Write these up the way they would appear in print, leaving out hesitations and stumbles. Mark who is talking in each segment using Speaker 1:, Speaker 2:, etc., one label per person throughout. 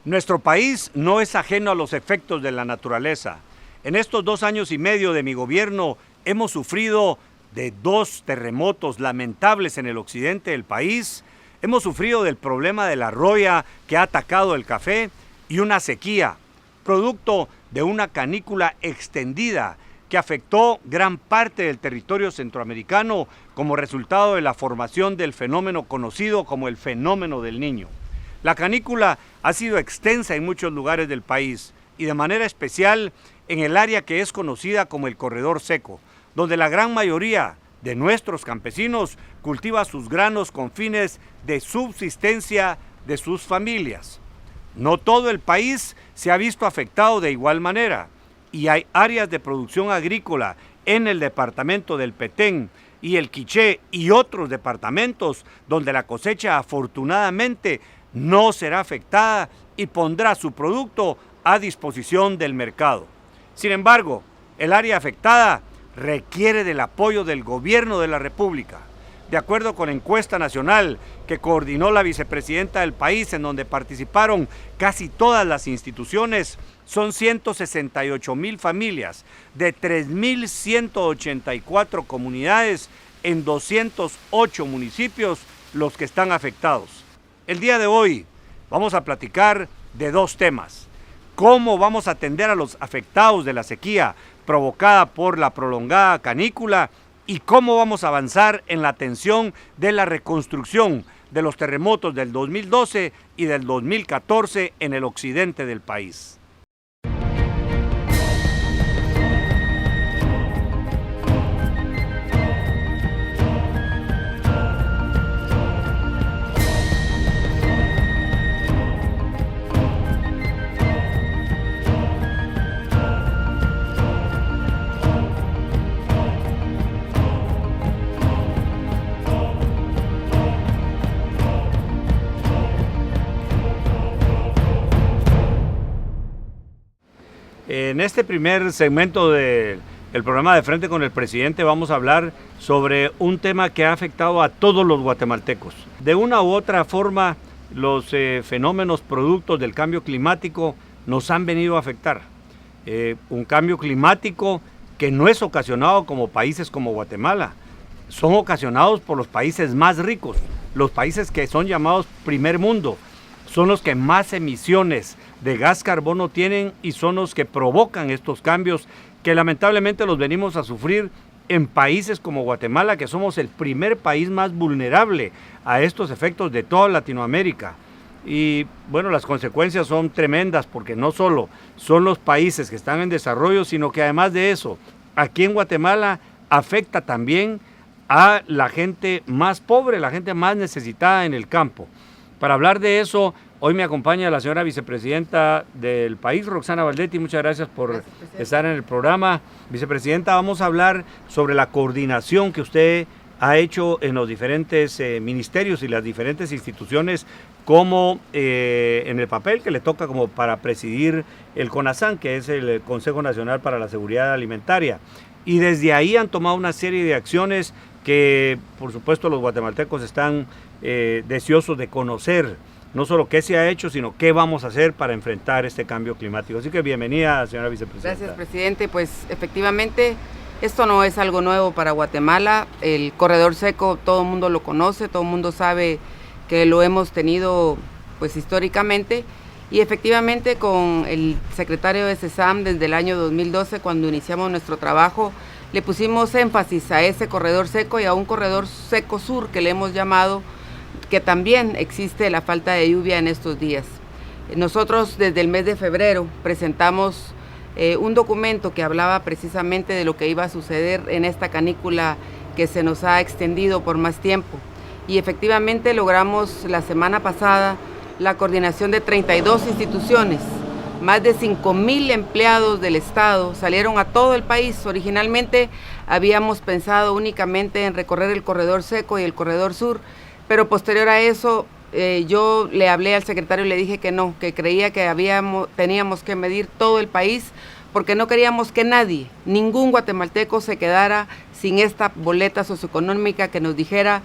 Speaker 1: Nuestro país no es ajeno a los efectos de la naturaleza. En estos 2 años y medio de mi gobierno hemos sufrido de 2 terremotos lamentables en el occidente del país, hemos sufrido del problema de la roya que ha atacado el café y una sequía, producto de una canícula extendida que afectó gran parte del territorio centroamericano como resultado de la formación del fenómeno conocido como el fenómeno del Niño. La canícula ha sido extensa en muchos lugares del país y de manera especial en el área que es conocida como el corredor seco, donde la gran mayoría de nuestros campesinos cultiva sus granos con fines de subsistencia de sus familias. No todo el país se ha visto afectado de igual manera y hay áreas de producción agrícola en el departamento del Petén y el Quiché y otros departamentos donde la cosecha afortunadamente no será afectada y pondrá su producto a disposición del mercado. Sin embargo, el área afectada requiere del apoyo del gobierno de la República. De acuerdo con la encuesta nacional que coordinó la vicepresidenta del país, en donde participaron casi todas las instituciones, son 168,000 familias de 3,184 comunidades en 208 municipios los que están afectados. El día de hoy vamos a platicar de 2 temas. ¿Cómo vamos a atender a los afectados de la sequía provocada por la prolongada canícula? ¿Y cómo vamos a avanzar en la atención de la reconstrucción de los terremotos del 2012 y del 2014 en el occidente del país? En este primer segmento del programa de Frente con el Presidente vamos a hablar sobre un tema que ha afectado a todos los guatemaltecos. De una u otra forma, los fenómenos productos del cambio climático nos han venido a afectar. Un cambio climático que no es ocasionado como países como Guatemala, son ocasionados por los países más ricos, los países que son llamados primer mundo. Son los que más emisiones de gas carbono tienen y son los que provocan estos cambios que lamentablemente los venimos a sufrir en países como Guatemala, que somos el primer país más vulnerable a estos efectos de toda Latinoamérica. Y bueno, las consecuencias son tremendas porque no solo son los países que están en desarrollo, sino que además de eso, aquí en Guatemala afecta también a la gente más pobre, la gente más necesitada en el campo. Para hablar de eso, hoy me acompaña la señora vicepresidenta del país, Roxana Valdetti. Muchas gracias por estar en el programa. Vicepresidenta, vamos a hablar sobre la coordinación que usted ha hecho en los diferentes ministerios y las diferentes instituciones, como en el papel que le toca como para presidir el CONASAN, que es el Consejo Nacional para la Seguridad Alimentaria. Y desde ahí han tomado una serie de acciones que, por supuesto, los guatemaltecos están deseosos de conocer, no solo qué se ha hecho, sino qué vamos a hacer para enfrentar este cambio climático. Así que bienvenida, señora vicepresidenta.
Speaker 2: Gracias, presidente. Pues efectivamente, esto no es algo nuevo para Guatemala. El corredor seco, todo el mundo lo conoce, todo el mundo sabe que lo hemos tenido pues históricamente. Y efectivamente, con el secretario de CESAM desde el año 2012, cuando iniciamos nuestro trabajo, le pusimos énfasis a ese corredor seco y a un corredor seco sur que le hemos llamado, que también existe la falta de lluvia en estos días. Nosotros desde el mes de febrero presentamos un documento que hablaba precisamente de lo que iba a suceder en esta canícula que se nos ha extendido por más tiempo. Y efectivamente logramos la semana pasada la coordinación de 32 instituciones. Más de 5,000 empleados del Estado salieron a todo el país. Originalmente habíamos pensado únicamente en recorrer el corredor seco y el corredor sur, pero posterior a eso yo le hablé al secretario y le dije que no, que creía que teníamos que medir todo el país, porque no queríamos que nadie, ningún guatemalteco se quedara sin esta boleta socioeconómica que nos dijera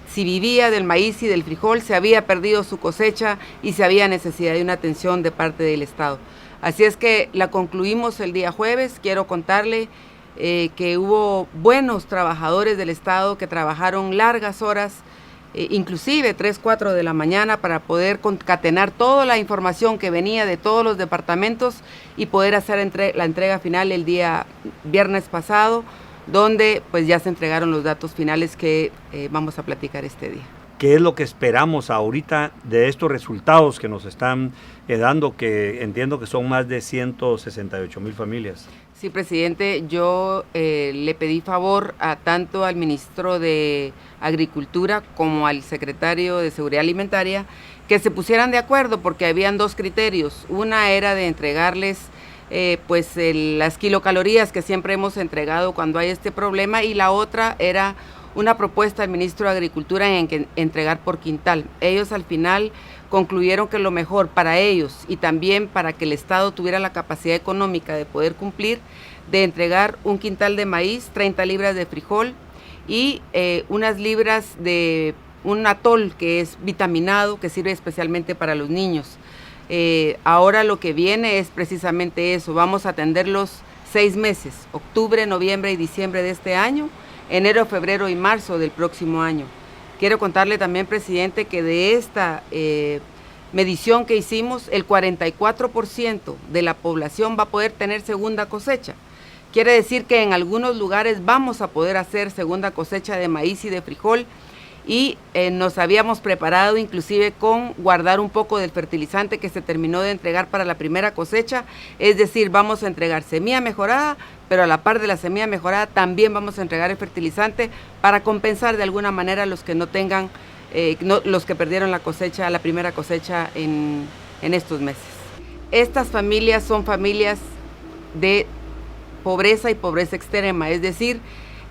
Speaker 2: si vivía del maíz y del frijol, se había perdido su cosecha y se había necesidad de una atención de parte del Estado. Así es que la concluimos el día jueves. Quiero contarle que hubo buenos trabajadores del Estado que trabajaron largas horas, inclusive 3, 4 de la mañana, para poder concatenar toda la información que venía de todos los departamentos y poder hacer la entrega final el día viernes pasado, donde pues ya se entregaron los datos finales que vamos a platicar este día.
Speaker 1: ¿Qué es lo que esperamos ahorita de estos resultados que nos están dando, que entiendo que son más de 168,000 familias?
Speaker 2: Sí, presidente, yo le pedí favor tanto al ministro de Agricultura como al secretario de Seguridad Alimentaria que se pusieran de acuerdo, porque habían dos criterios. Una era de entregarles las kilocalorías que siempre hemos entregado cuando hay este problema, y la otra era una propuesta del ministro de Agricultura en que entregar por quintal. Ellos al final concluyeron que lo mejor para ellos y también para que el Estado tuviera la capacidad económica de poder cumplir, de entregar un quintal de maíz, 30 libras de frijol y unas libras de un atol que es vitaminado, que sirve especialmente para los niños. Ahora lo que viene es precisamente eso. Vamos a atenderlos 6 meses, octubre, noviembre y diciembre de este año, enero, febrero y marzo del próximo año. Quiero contarle también, presidente, que de esta medición que hicimos, el 44% de la población va a poder tener segunda cosecha. Quiere decir que en algunos lugares vamos a poder hacer segunda cosecha de maíz y de frijol, y nos habíamos preparado inclusive con guardar un poco del fertilizante que se terminó de entregar para la primera cosecha. Es decir, vamos a entregar semilla mejorada, pero a la par de la semilla mejorada también vamos a entregar el fertilizante para compensar de alguna manera a los que no tengan, los que perdieron la cosecha, la primera cosecha en estos meses. Estas familias son familias de pobreza y pobreza extrema, es decir,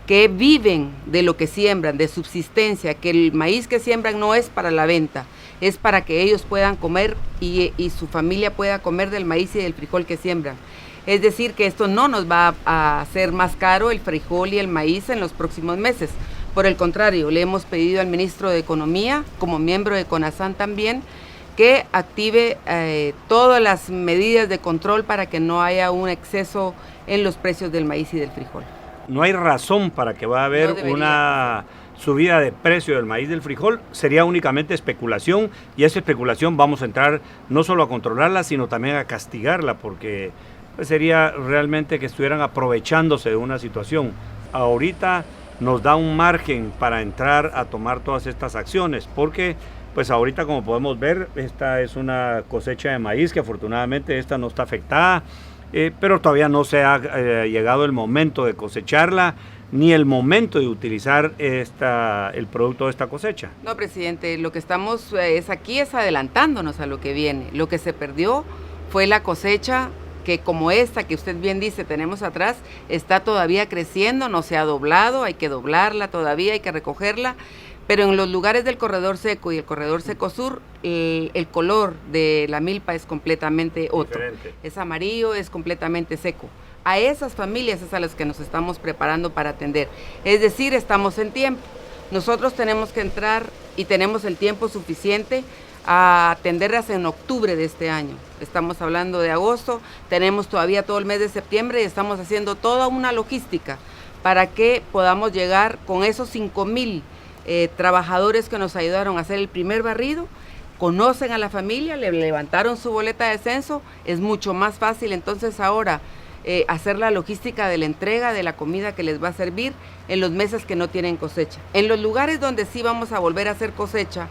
Speaker 2: que viven de lo que siembran, de subsistencia, que el maíz que siembran no es para la venta, es para que ellos puedan comer y su familia pueda comer del maíz y del frijol que siembran. Es decir, que esto no nos va a hacer más caro el frijol y el maíz en los próximos meses. Por el contrario, le hemos pedido al ministro de Economía, como miembro de CONASAN también, que active todas las medidas de control para que no haya un exceso en los precios del maíz y del frijol.
Speaker 1: No hay razón para que va a haber una subida de precio del maíz y del frijol, sería únicamente especulación, y esa especulación vamos a entrar no solo a controlarla, sino también a castigarla, porque pues, sería realmente que estuvieran aprovechándose de una situación. Ahorita nos da un margen para entrar a tomar todas estas acciones, porque pues ahorita, como podemos ver, esta es una cosecha de maíz que afortunadamente esta no está afectada, pero todavía no se ha llegado el momento de cosecharla, ni el momento de utilizar el producto de esta cosecha.
Speaker 2: No, presidente, lo que estamos es adelantándonos a lo que viene. Lo que se perdió fue la cosecha que, como esta que usted bien dice tenemos atrás, está todavía creciendo, no se ha doblado, hay que doblarla todavía, hay que recogerla. Pero en los lugares del corredor seco y el corredor seco sur, el color de la milpa es completamente otro. Diferente. Es amarillo, es completamente seco. A esas familias es a las que nos estamos preparando para atender. Es decir, estamos en tiempo. Nosotros tenemos que entrar y tenemos el tiempo suficiente a atenderlas en octubre de este año. Estamos hablando de agosto, tenemos todavía todo el mes de septiembre y estamos haciendo toda una logística para que podamos llegar con esos 5,000 trabajadores que nos ayudaron a hacer el primer barrido, conocen a la familia, le levantaron su boleta de censo, es mucho más fácil entonces ahora hacer la logística de la entrega de la comida que les va a servir en los meses que no tienen cosecha. En los lugares donde sí vamos a volver a hacer cosecha,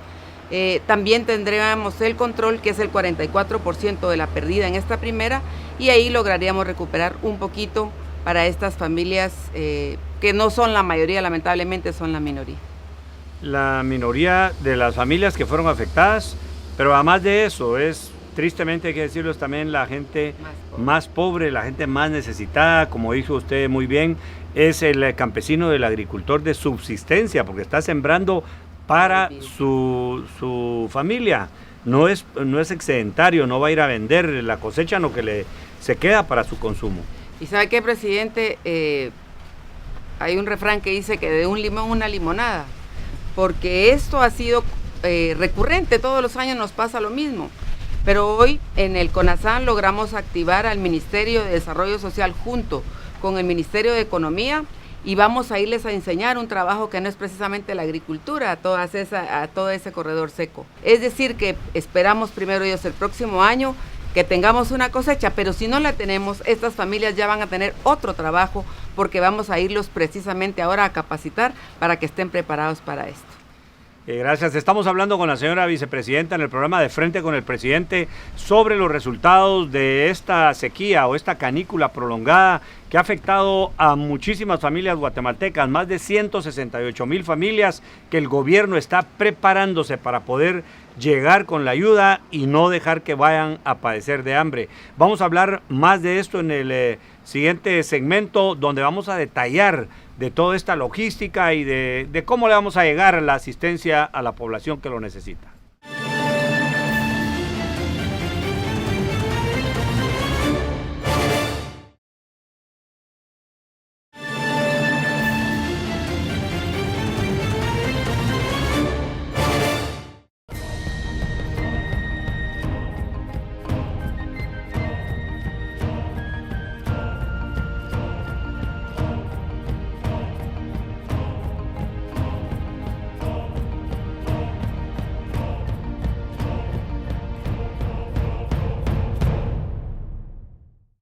Speaker 2: también tendríamos el control, que es el 44% de la perdida en esta primera, y ahí lograríamos recuperar un poquito para estas familias que no son la mayoría, lamentablemente son la minoría.
Speaker 1: La minoría de las familias que fueron afectadas, pero además de eso, tristemente hay que decirlo, es también la gente más pobre, la gente más necesitada, como dijo usted muy bien, es el campesino, del agricultor de subsistencia, porque está sembrando para su familia, no es excedentario, no va a ir a vender la cosecha, no, que se queda para su consumo.
Speaker 2: ¿Y sabe qué, presidente? Hay un refrán que dice que de un limón una limonada. porque esto ha sido recurrente, todos los años nos pasa lo mismo. Pero hoy en el CONASAN logramos activar al Ministerio de Desarrollo Social junto con el Ministerio de Economía y vamos a irles a enseñar un trabajo que no es precisamente la agricultura, a todo ese corredor seco. Es decir, que esperamos primero Dios el próximo año que tengamos una cosecha, pero si no la tenemos, estas familias ya van a tener otro trabajo porque vamos a irlos precisamente ahora a capacitar para que estén preparados para esto.
Speaker 1: Gracias. Estamos hablando con la señora vicepresidenta en el programa de Frente con el Presidente sobre los resultados de esta sequía o esta canícula prolongada que ha afectado a muchísimas familias guatemaltecas, más de 168,000 familias que el gobierno está preparándose para poder llegar con la ayuda y no dejar que vayan a padecer de hambre. Vamos a hablar más de esto en el siguiente segmento, donde vamos a detallar de toda esta logística y de cómo le vamos a llegar la asistencia a la población que lo necesita.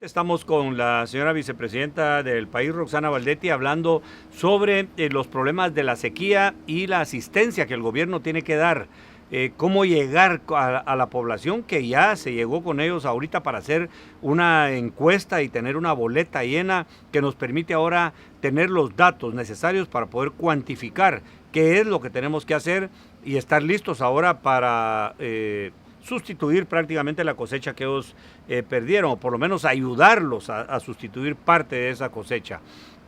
Speaker 1: Estamos con la señora vicepresidenta del país, Roxana Valdetti, hablando sobre los problemas de la sequía y la asistencia que el gobierno tiene que dar. Cómo llegar a la población, que ya se llegó con ellos ahorita para hacer una encuesta y tener una boleta llena que nos permite ahora tener los datos necesarios para poder cuantificar qué es lo que tenemos que hacer y estar listos ahora para sustituir prácticamente la cosecha que ellos perdieron, o por lo menos ayudarlos a sustituir parte de esa cosecha.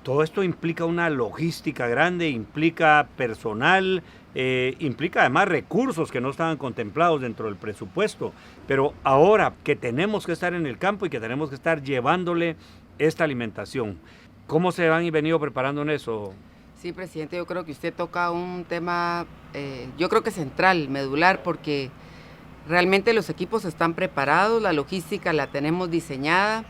Speaker 1: Todo esto implica una logística grande, implica personal, implica además recursos que no estaban contemplados dentro del presupuesto, pero ahora que tenemos que estar en el campo y que tenemos que estar llevándole esta alimentación, ¿cómo se han venido preparando en eso?
Speaker 2: Sí, presidente, yo creo que usted toca un tema, yo creo que central, medular, porque realmente los equipos están preparados, la logística la tenemos diseñada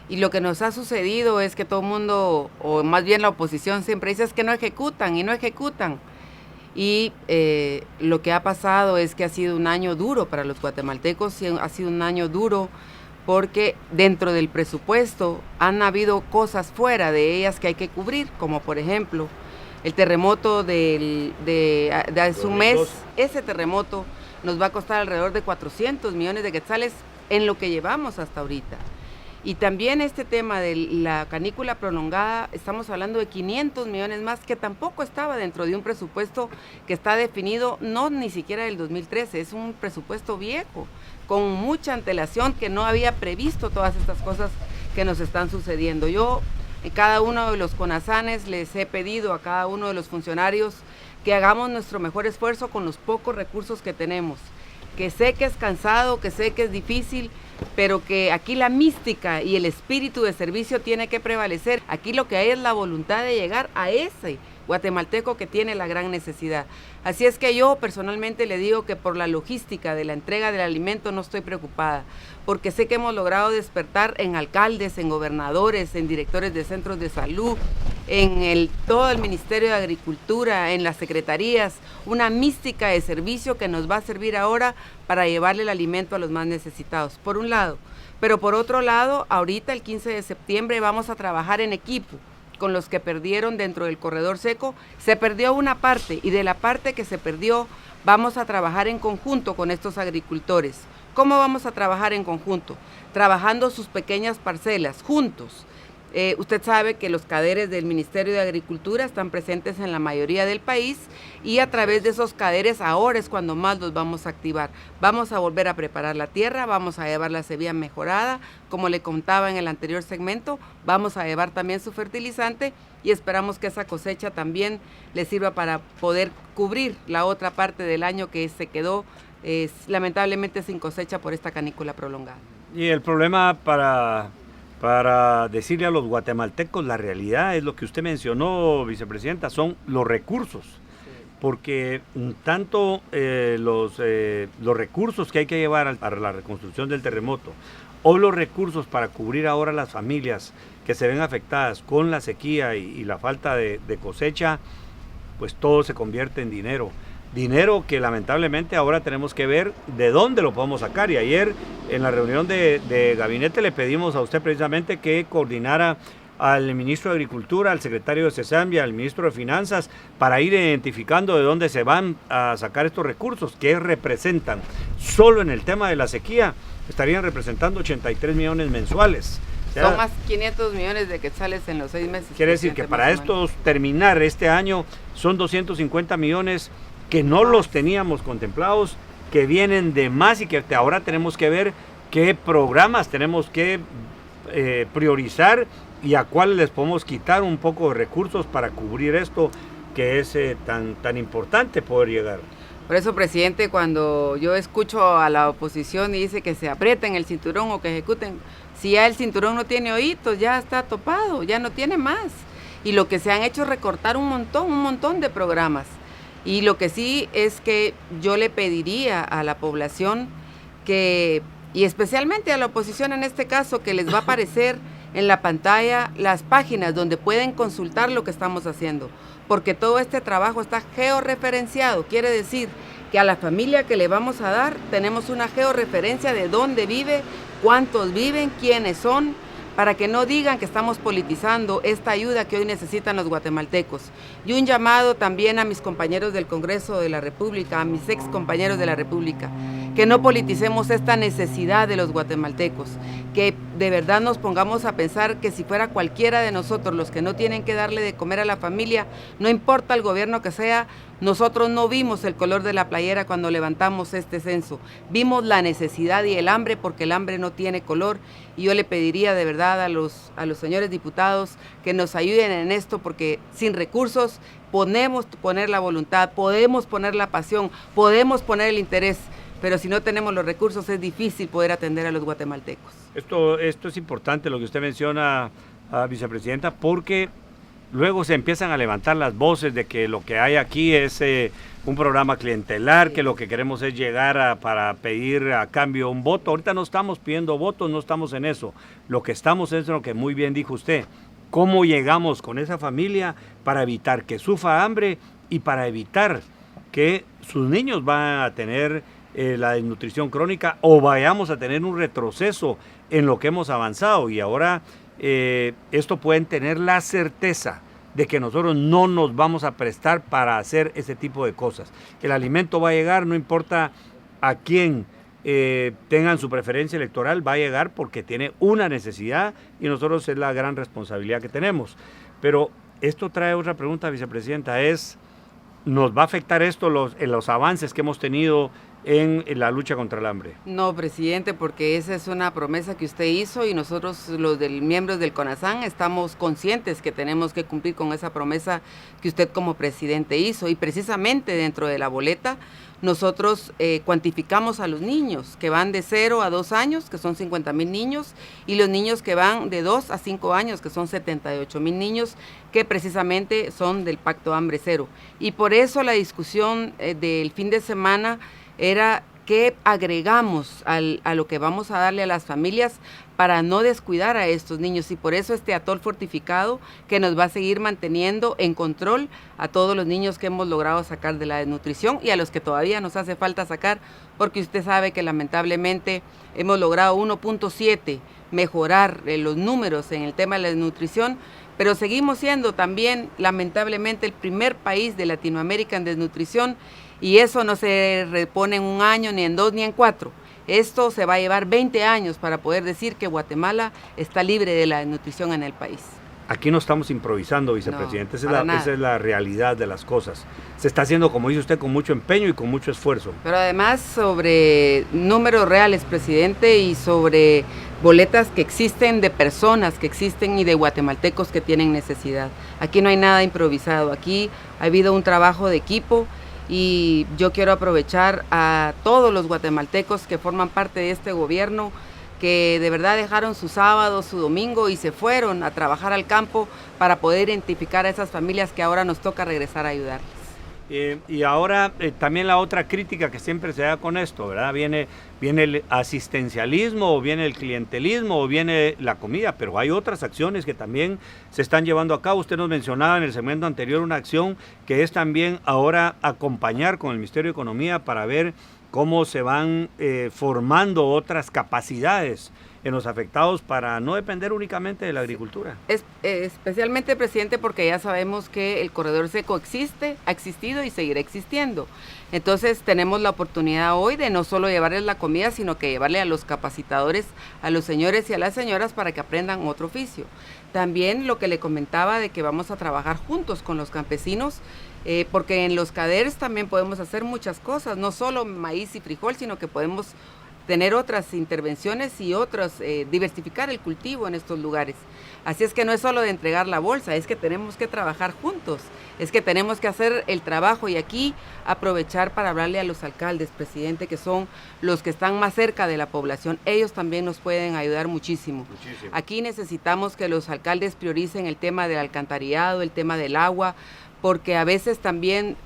Speaker 2: y lo que nos ha sucedido es que todo el mundo, o más bien la oposición siempre dice es que no ejecutan y no ejecutan. Y lo que ha pasado es que ha sido un año duro para los guatemaltecos, ha sido un año duro porque dentro del presupuesto han habido cosas fuera de ellas que hay que cubrir, como por ejemplo el terremoto de hace un mes, ese terremoto nos va a costar alrededor de 400 millones de quetzales en lo que llevamos hasta ahorita. Y también este tema de la canícula prolongada, estamos hablando de 500 millones más, que tampoco estaba dentro de un presupuesto que está definido, no ni siquiera del 2013, es un presupuesto viejo, con mucha antelación que no había previsto todas estas cosas que nos están sucediendo. Yo, en cada uno de los CONASANes, les he pedido a cada uno de los funcionarios que hagamos nuestro mejor esfuerzo con los pocos recursos que tenemos, que sé que es cansado, que sé que es difícil, pero que aquí la mística y el espíritu de servicio tiene que prevalecer. Aquí lo que hay es la voluntad de llegar a ese guatemalteco que tiene la gran necesidad. Así es que yo personalmente le digo que por la logística de la entrega del alimento no estoy preocupada, porque sé que hemos logrado despertar en alcaldes, en gobernadores, en directores de centros de salud, en todo el Ministerio de Agricultura, en las secretarías, una mística de servicio que nos va a servir ahora para llevarle el alimento a los más necesitados, por un lado. Pero por otro lado, ahorita el 15 de septiembre vamos a trabajar en equipo con los que perdieron dentro del corredor seco. Se perdió una parte y de la parte que se perdió vamos a trabajar en conjunto con estos agricultores. ¿Cómo vamos a trabajar en conjunto? Trabajando sus pequeñas parcelas juntos. Usted sabe que los caderes del Ministerio de Agricultura están presentes en la mayoría del país y a través de esos caderes ahora es cuando más los vamos a activar. Vamos a volver a preparar la tierra, vamos a llevar la semilla mejorada, como le contaba en el anterior segmento, vamos a llevar también su fertilizante y esperamos que esa cosecha también le sirva para poder cubrir la otra parte del año que se quedó lamentablemente sin cosecha por esta canícula prolongada.
Speaker 1: Y el problema para decirle a los guatemaltecos la realidad es lo que usted mencionó, vicepresidenta, son los recursos. porque tanto los recursos que hay que llevar para la reconstrucción del terremoto o los recursos para cubrir ahora las familias que se ven afectadas con la sequía y la falta de cosecha, pues todo se convierte en dinero. Dinero que lamentablemente ahora tenemos que ver de dónde lo podemos sacar. Y ayer en la reunión de gabinete le pedimos a usted precisamente que coordinara al ministro de Agricultura, al secretario de CESAM y al ministro de Finanzas para ir identificando de dónde se van a sacar estos recursos que representan. Solo en el tema de la sequía estarían representando 83 millones mensuales.
Speaker 2: O sea, son más 500 millones de quetzales en los 6 meses.
Speaker 1: Quiere decir que para estos terminar este año son 250 millones que no los teníamos contemplados, que vienen de más y que ahora tenemos que ver qué programas tenemos que priorizar y a cuáles les podemos quitar un poco de recursos para cubrir esto que es tan importante poder llegar.
Speaker 2: Por eso, presidente, cuando yo escucho a la oposición y dice que se aprieten el cinturón o que ejecuten, si ya el cinturón no tiene hoyitos, ya está topado, ya no tiene más. Y lo que se han hecho es recortar un montón de programas. Y lo que sí es que yo le pediría a la población que, y especialmente a la oposición en este caso, que les va a aparecer en la pantalla las páginas donde pueden consultar lo que estamos haciendo, porque todo este trabajo está georreferenciado, quiere decir que a la familia que le vamos a dar tenemos una georreferencia de dónde vive, cuántos viven, quiénes son, para que no digan que estamos politizando esta ayuda que hoy necesitan los guatemaltecos. Y un llamado también a mis compañeros del Congreso de la República, a mis ex compañeros de la República, que no politicemos esta necesidad de los guatemaltecos, que de verdad nos pongamos a pensar que si fuera cualquiera de nosotros los que no tienen que darle de comer a la familia, no importa el gobierno que sea, nosotros no vimos el color de la playera cuando levantamos este censo, vimos la necesidad y el hambre porque el hambre no tiene color y yo le pediría de verdad a los señores diputados que nos ayuden en esto porque sin recursos podemos poner la voluntad, podemos poner la pasión, podemos poner el interés, pero si no tenemos los recursos es difícil poder atender a los guatemaltecos.
Speaker 1: Esto es importante lo que usted menciona, vicepresidenta, porque luego se empiezan a levantar las voces de que lo que hay aquí es un programa clientelar, sí, que lo que queremos es llegar para pedir a cambio un voto. Ahorita no estamos pidiendo votos, no estamos en eso. Lo que estamos es lo que muy bien dijo usted. ¿Cómo llegamos con esa familia para evitar que sufra hambre y para evitar que sus niños van a tener la desnutrición crónica o vayamos a tener un retroceso en lo que hemos avanzado? Y ahora esto pueden tener la certeza de que nosotros no nos vamos a prestar para hacer ese tipo de cosas. El alimento va a llegar, no importa a quién tengan su preferencia electoral, va a llegar porque tiene una necesidad y nosotros es la gran responsabilidad que tenemos. Pero esto trae otra pregunta, vicepresidenta, ¿nos va a afectar esto en los avances que hemos tenido en la lucha contra el hambre?
Speaker 2: No, presidente, porque esa es una promesa que usted hizo y nosotros los miembros del CONASAN estamos conscientes que tenemos que cumplir con esa promesa que usted como presidente hizo y precisamente dentro de la boleta nosotros cuantificamos a los niños que van de 0 a 2 años, que son 50,000 niños, y los niños que van de 2 a 5 años, que son 78,000 niños, que precisamente son del Pacto Hambre Cero. Y por eso la discusión del fin de semana era qué agregamos a lo que vamos a darle a las familias para no descuidar a estos niños, y por eso este atol fortificado que nos va a seguir manteniendo en control a todos los niños que hemos logrado sacar de la desnutrición y a los que todavía nos hace falta sacar, porque usted sabe que lamentablemente hemos logrado 1.7 mejorar los números en el tema de la desnutrición, pero seguimos siendo también lamentablemente el primer país de Latinoamérica en desnutrición, y eso no se repone en 1 año, ni en 2, ni en 4. Esto se va a llevar 20 años para poder decir que Guatemala está libre de la desnutrición en el país.
Speaker 1: Aquí no estamos improvisando, vicepresidente,
Speaker 2: no,
Speaker 1: esa es la realidad de las cosas. Se está haciendo, como dice usted, con mucho empeño y con mucho esfuerzo.
Speaker 2: Pero además sobre números reales, presidente, y sobre boletas que existen de personas que existen y de guatemaltecos que tienen necesidad. Aquí no hay nada improvisado, aquí ha habido un trabajo de equipo. Y yo quiero aprovechar a todos los guatemaltecos que forman parte de este gobierno, que de verdad dejaron su sábado, su domingo y se fueron a trabajar al campo para poder identificar a esas familias que ahora nos toca regresar a ayudarles.
Speaker 1: Y ahora también la otra crítica que siempre se da con esto, ¿verdad? Viene el asistencialismo, o viene el clientelismo, o viene la comida, pero hay otras acciones que también se están llevando a cabo. Usted nos mencionaba en el segmento anterior una acción que es también ahora acompañar con el Ministerio de Economía para ver cómo se van formando otras capacidades en los afectados para no depender únicamente de la agricultura.
Speaker 2: Especialmente, presidente, porque ya sabemos que el corredor seco existe, ha existido y seguirá existiendo. Entonces tenemos la oportunidad hoy de no solo llevarles la comida, sino que llevarle a los capacitadores, a los señores y a las señoras para que aprendan otro oficio. También lo que le comentaba de que vamos a trabajar juntos con los campesinos, porque en los CADERs también podemos hacer muchas cosas, no solo maíz y frijol, sino que podemos tener otras intervenciones y diversificar el cultivo en estos lugares. Así es que no es solo de entregar la bolsa, es que tenemos que trabajar juntos, es que tenemos que hacer el trabajo y aquí aprovechar para hablarle a los alcaldes, presidente, que son los que están más cerca de la población. Ellos también nos pueden ayudar muchísimo. Aquí necesitamos que los alcaldes prioricen el tema del alcantarillado, el tema del agua, porque a veces también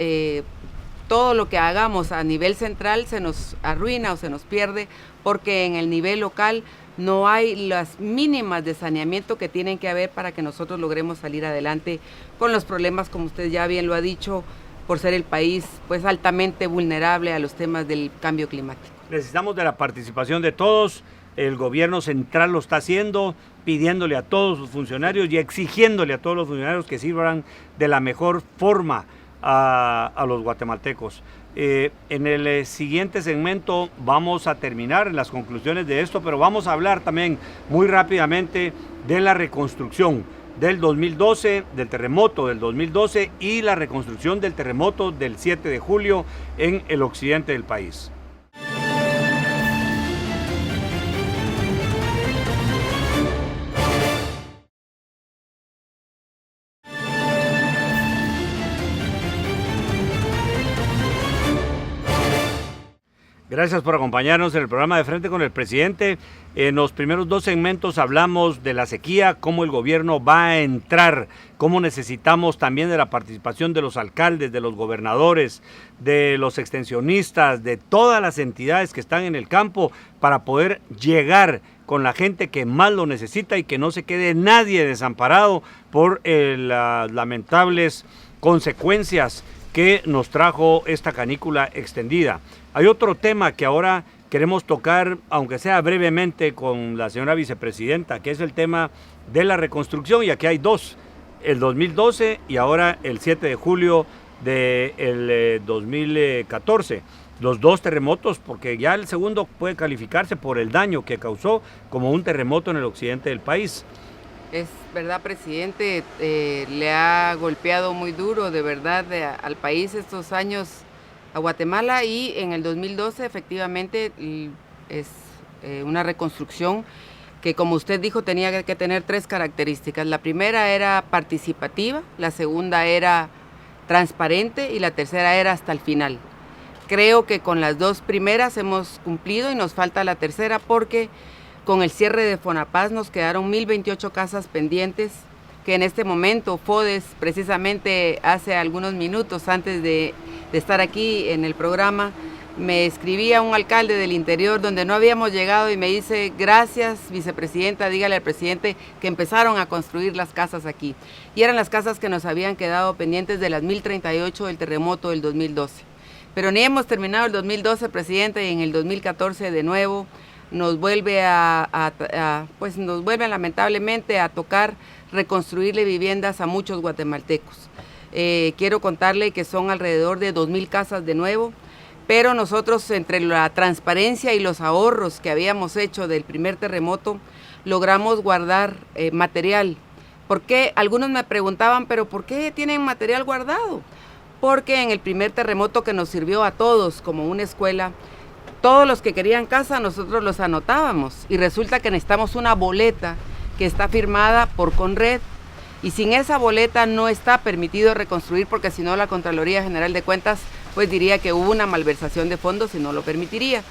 Speaker 2: todo lo que hagamos a nivel central se nos arruina o se nos pierde porque en el nivel local no hay las mínimas de saneamiento que tienen que haber para que nosotros logremos salir adelante con los problemas, como usted ya bien lo ha dicho, por ser el país pues altamente vulnerable a los temas del cambio climático.
Speaker 1: Necesitamos de la participación de todos. El gobierno central lo está haciendo, pidiéndole a todos sus funcionarios y exigiéndole a todos los funcionarios que sirvan de la mejor forma a los guatemaltecos. En el siguiente segmento vamos a terminar en las conclusiones de esto, pero vamos a hablar también muy rápidamente de la reconstrucción del 2012, del terremoto del 2012 y la reconstrucción del terremoto del 7 de julio en el occidente del país. Gracias por acompañarnos en el programa de Frente con el Presidente. En los primeros dos segmentos hablamos de la sequía, cómo el gobierno va a entrar, cómo necesitamos también de la participación de los alcaldes, de los gobernadores, de los extensionistas, de todas las entidades que están en el campo para poder llegar con la gente que más lo necesita y que no se quede nadie desamparado por las lamentables consecuencias que nos trajo esta canícula extendida. Hay otro tema que ahora queremos tocar, aunque sea brevemente, con la señora vicepresidenta, que es el tema de la reconstrucción, y aquí hay dos, el 2012 y ahora el 7 de julio del 2014. Los dos terremotos, porque ya el segundo puede calificarse por el daño que causó como un terremoto en el occidente del país.
Speaker 2: Es verdad, presidente, le ha golpeado muy duro, de verdad, al país estos años, a Guatemala, y en el 2012 efectivamente es una reconstrucción que, como usted dijo, tenía que tener tres características. La primera era participativa, la segunda era transparente y la tercera era hasta el final. Creo que con las dos primeras hemos cumplido y nos falta la tercera porque con el cierre de Fonapaz nos quedaron 1028 casas pendientes, que en este momento FODES, precisamente hace algunos minutos antes de estar aquí en el programa, me escribía un alcalde del interior donde no habíamos llegado y me dice: gracias, vicepresidenta, dígale al presidente que empezaron a construir las casas aquí. Y eran las casas que nos habían quedado pendientes de las 1038 del terremoto del 2012. Pero ni hemos terminado el 2012, presidente, y en el 2014 de nuevo nos vuelve nos vuelve lamentablemente a tocar reconstruirle viviendas a muchos guatemaltecos. Quiero contarle que son alrededor de 2000 casas de nuevo, pero nosotros, entre la transparencia y los ahorros que habíamos hecho del primer terremoto, logramos guardar material. ¿Por qué? Algunos me preguntaban, ¿pero por qué tienen material guardado? Porque en el primer terremoto, que nos sirvió a todos como una escuela, todos los que querían casa nosotros los anotábamos y resulta que necesitamos una boleta que está firmada por Conred, y sin esa boleta no está permitido reconstruir, porque si no la Contraloría General de Cuentas pues diría que hubo una malversación de fondos y no lo permitiría.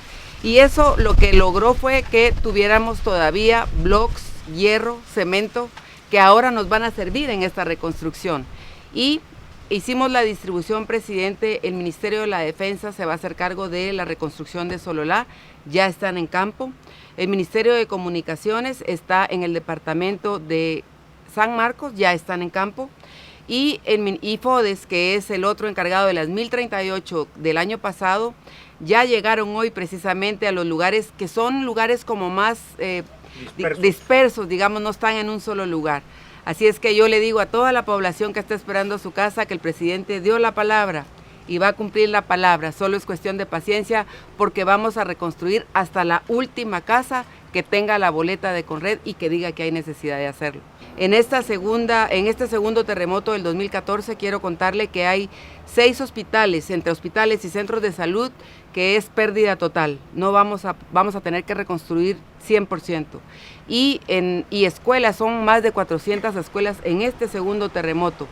Speaker 2: Y eso lo que logró fue que tuviéramos todavía blocks, hierro, cemento, que ahora nos van a servir en esta reconstrucción. Y hicimos la distribución, presidente. El Ministerio de la Defensa se va a hacer cargo de la reconstrucción de Sololá, ya están en campo. El Ministerio de Comunicaciones está en el departamento de San Marcos, ya están en campo. Y FODES, que es el otro encargado de las 1038 del año pasado, ya llegaron hoy precisamente a los lugares que son lugares como más dispersos, digamos, no están en un solo lugar. Así es que yo le digo a toda la población que está esperando a su casa que el presidente dio la palabra y va a cumplir la palabra. Solo es cuestión de paciencia, porque vamos a reconstruir hasta la última casa que tenga la boleta de Conred y que diga que hay necesidad de hacerlo. En este segundo terremoto del 2014 quiero contarle que hay 6 hospitales, entre hospitales y centros de salud, que es pérdida total. No vamos a tener que reconstruir 100%. Y escuelas, son más de 400 escuelas en este segundo terremoto.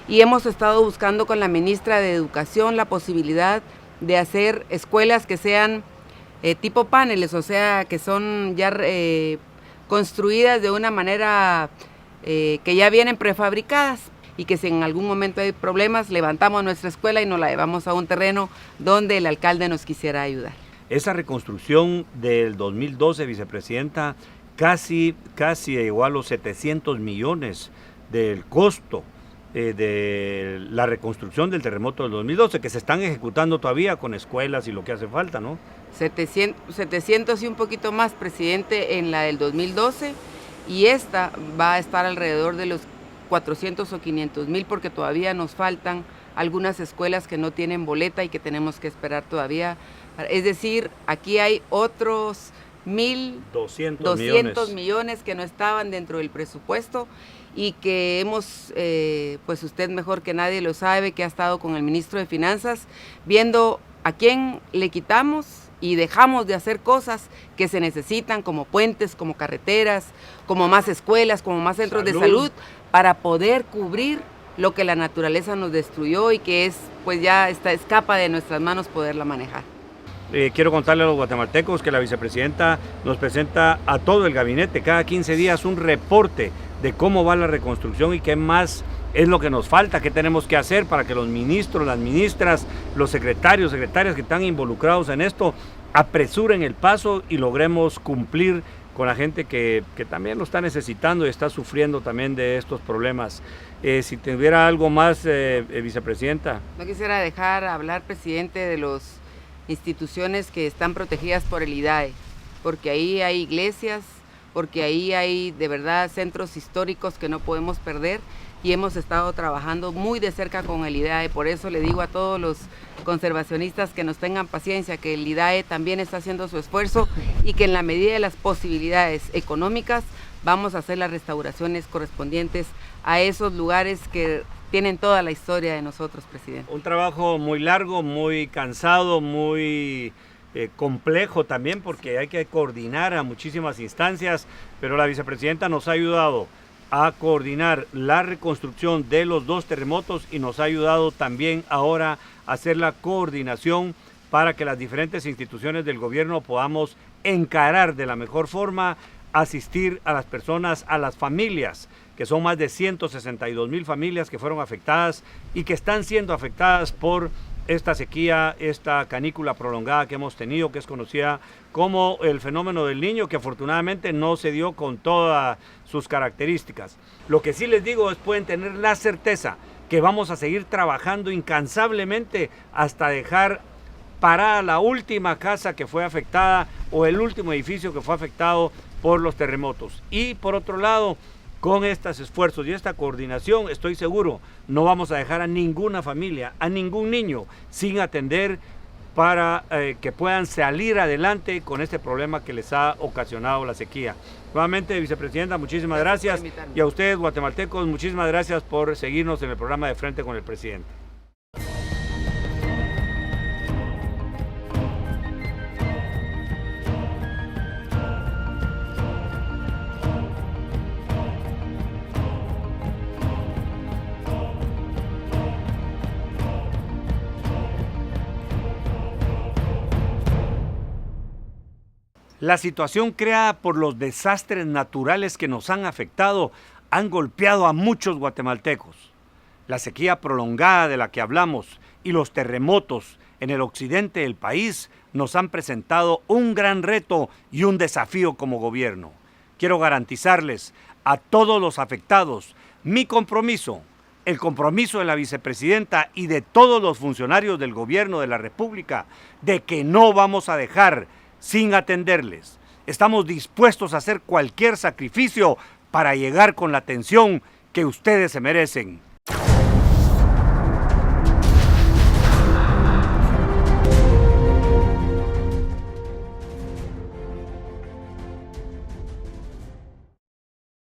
Speaker 2: Y hemos estado buscando con la ministra de Educación la posibilidad de hacer escuelas que sean tipo paneles, o sea, que son ya construidas de una manera que ya vienen prefabricadas, y que si en algún momento hay problemas, levantamos nuestra escuela y nos la llevamos a un terreno donde el alcalde nos quisiera ayudar.
Speaker 1: Esa reconstrucción del 2012, vicepresidenta, casi llegó a los 700 millones del costo de la reconstrucción del terremoto del 2012, que se están ejecutando todavía con escuelas y lo que hace falta, ¿no?
Speaker 2: 700 y un poquito más, presidente, en la del 2012, y esta va a estar alrededor de los 400 o 500 mil, porque todavía nos faltan algunas escuelas que no tienen boleta y que tenemos que esperar todavía. Es decir, aquí hay otros 1.200 millones que no estaban dentro del presupuesto, y que hemos, pues usted mejor que nadie lo sabe, que ha estado con el ministro de Finanzas, viendo a quién le quitamos y dejamos de hacer cosas que se necesitan, como puentes, como carreteras, como más escuelas, como más centros de salud, para poder cubrir lo que la naturaleza nos destruyó y que es, pues ya escapa de nuestras manos poderla manejar.
Speaker 1: Quiero contarle a los guatemaltecos que la vicepresidenta nos presenta a todo el gabinete cada 15 días un reporte de cómo va la reconstrucción y qué más es lo que nos falta, qué tenemos que hacer para que los ministros, las ministras, los secretarios, secretarias que están involucrados en esto apresuren el paso y logremos cumplir con la gente que también lo está necesitando y está sufriendo también de estos problemas. Si tuviera algo más, vicepresidenta.
Speaker 2: No quisiera dejar hablar, presidente, de las instituciones que están protegidas por el IDAE, porque ahí hay iglesias, porque ahí hay de verdad centros históricos que no podemos perder, y hemos estado trabajando muy de cerca con el IDAE. Por eso le digo a todos los conservacionistas que nos tengan paciencia, que el IDAE también está haciendo su esfuerzo y que en la medida de las posibilidades económicas vamos a hacer las restauraciones correspondientes a esos lugares que tienen toda la historia de nosotros, presidente.
Speaker 1: Un trabajo muy largo, muy cansado, muy complejo también, porque hay que coordinar a muchísimas instancias, pero la vicepresidenta nos ha ayudado a coordinar la reconstrucción de los 2 terremotos y nos ha ayudado también ahora a hacer la coordinación para que las diferentes instituciones del gobierno podamos encarar de la mejor forma, asistir a las personas, a las familias, que son más de 162,000 familias que fueron afectadas y que están siendo afectadas por esta sequía, esta canícula prolongada que hemos tenido, que es conocida como el fenómeno del Niño, que afortunadamente no se dio con todas sus características. Lo que sí les digo es, pueden tener la certeza que vamos a seguir trabajando incansablemente hasta dejar parada la última casa que fue afectada o el último edificio que fue afectado por los terremotos. Y por otro lado, con estos esfuerzos y esta coordinación, estoy seguro, no vamos a dejar a ninguna familia, a ningún niño sin atender para que puedan salir adelante con este problema que les ha ocasionado la sequía. Nuevamente, vicepresidenta, muchísimas gracias. Y a ustedes, guatemaltecos, muchísimas gracias por seguirnos en el programa de Frente con el Presidente. La situación creada por los desastres naturales que nos han afectado han golpeado a muchos guatemaltecos. la sequía prolongada de la que hablamos y los terremotos en el occidente del país nos han presentado un gran reto y un desafío como gobierno. Quiero garantizarles a todos los afectados mi compromiso, el compromiso de la vicepresidenta y de todos los funcionarios del gobierno de la República, de que no vamos a dejar sin atenderles. Estamos dispuestos a hacer cualquier sacrificio para llegar con la atención que ustedes se merecen.